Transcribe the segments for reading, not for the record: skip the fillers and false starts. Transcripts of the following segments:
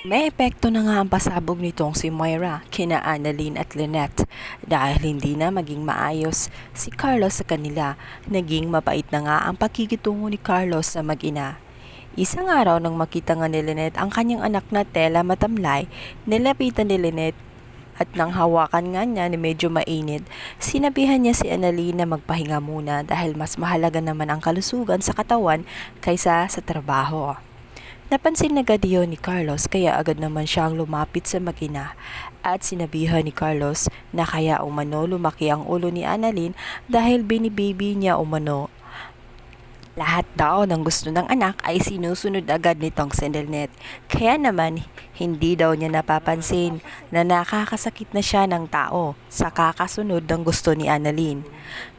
May epekto na nga ang pasabog nitong si Moira kina Annalyn at Lynette dahil hindi na maging maayos si Carlos sa kanila. Naging mapait na nga ang pakikitungo ni Carlos sa mag-ina. Isang araw nang makita nga ni Lynette ang kanyang anak na tela matamlay, nilapitan ni Lynette at nang hawakan nga niya ni medyo mainit, sinabihan niya si Annalyn na magpahinga muna dahil mas mahalaga naman ang kalusugan sa katawan kaysa sa trabaho. Napansin agad yun ni Carlos kaya agad naman siyang lumapit sa mag-ina at sinabihan ni Carlos na kaya umano lumaki ang ulo ni Annalyn dahil binibaby niya umano. Lahat daw ng gusto ng anak ay sinusunod agad nitong si Lynette. Kaya naman, hindi daw niya napapansin na nakakasakit na siya ng tao sa kakasunod ng gusto ni Annalyn.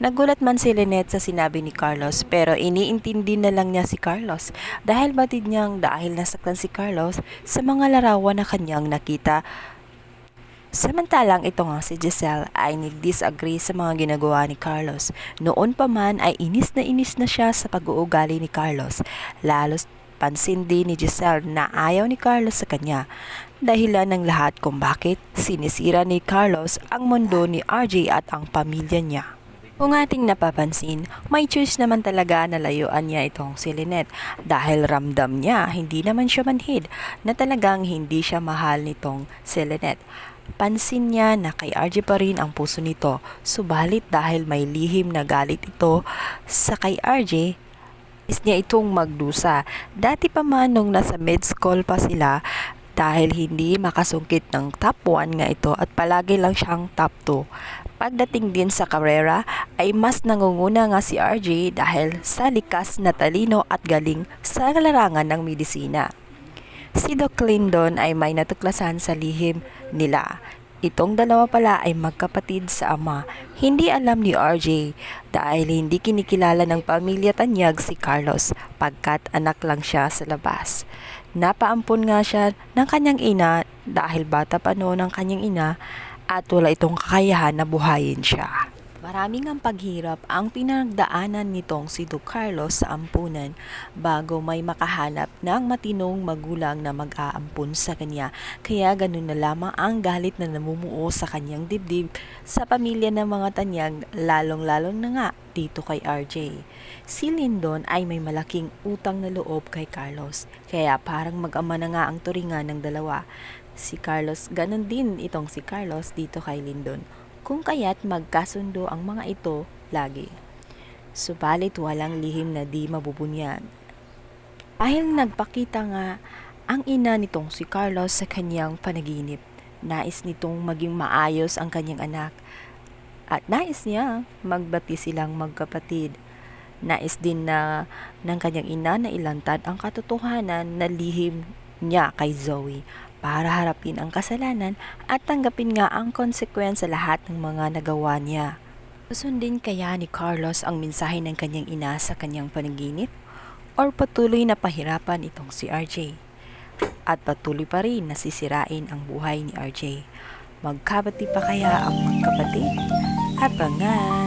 Nagulat man si Lynette sa sinabi ni Carlos pero iniintindi na lang niya si Carlos dahil batid niyang dahil nasaktan si Carlos sa mga larawan na kanyang nakita. Samantalang ito nga si Giselle ay nag-disagree sa mga ginagawa ni Carlos. Noon pa man ay inis na siya sa pag-uugali ni Carlos. Lalos pansin din ni Giselle na ayaw ni Carlos sa kanya. Dahilan ng lahat kung bakit sinisira ni Carlos ang mundo ni RJ at ang pamilya niya. Kung ating napapansin, may choice naman talaga na layuan niya itong si Lynette dahil ramdam niya hindi naman siya manhid na talagang hindi siya mahal nitong si Lynette. Pansin niya na kay RJ pa rin ang puso nito, subalit dahil may lihim na galit ito sa kay RJ, is niya itong magdusa. Dati pa man nung nasa med-school pa sila, dahil hindi makasungkit ng top 1 nga ito at palagi lang siyang top 2. Pagdating din sa karera ay mas nangunguna nga si RJ dahil sa likas na talino at galing sa larangan ng medisina. Si Doc Lyndon ay may natuklasan sa lihim nila. Itong dalawa pala ay magkapatid sa ama. Hindi alam ni RJ dahil hindi kinikilala ng pamilya Tanyag si Carlos pagkat anak lang siya sa labas. Napaampon nga siya ng kanyang ina dahil bata pa noon ang kanyang ina at wala itong kakayahan na buhayin siya. Maraming ang paghirap ang pinagdaanan nitong si Doc Carlos sa ampunan bago may makahanap ng matinong magulang na mag-aampun sa kanya. Kaya ganun na lamang ang galit na namumuo sa kanyang dibdib sa pamilya ng mga Tanyag, lalong-lalong na nga dito kay RJ. Si Lyndon ay may malaking utang na loob kay Carlos, kaya parang mag-ama na nga ang turingan ng dalawa. Si Carlos, ganun din itong si Carlos dito kay Lyndon. Kung kaya't magkasundo ang mga ito lagi. Subalit walang lihim na di mabubunyag. Dahil nagpakita nga ang ina nitong si Carlos sa kanyang panaginip. Nais nitong maging maayos ang kanyang anak. At nais niya magbati silang magkapatid. Nais din na ng kanyang ina na ilantad ang katotohanan na lihim niya kay Zoe para harapin ang kasalanan at tanggapin nga ang konsekwensya sa lahat ng mga nagawa niya. Susundin kaya ni Carlos ang mensahe ng kanyang ina sa kanyang panaginip? Or patuloy na pahirapan itong si RJ? At patuloy pa rin nasisirain ang buhay ni RJ? Magkabati pa kaya ang magkapatid? Abangan!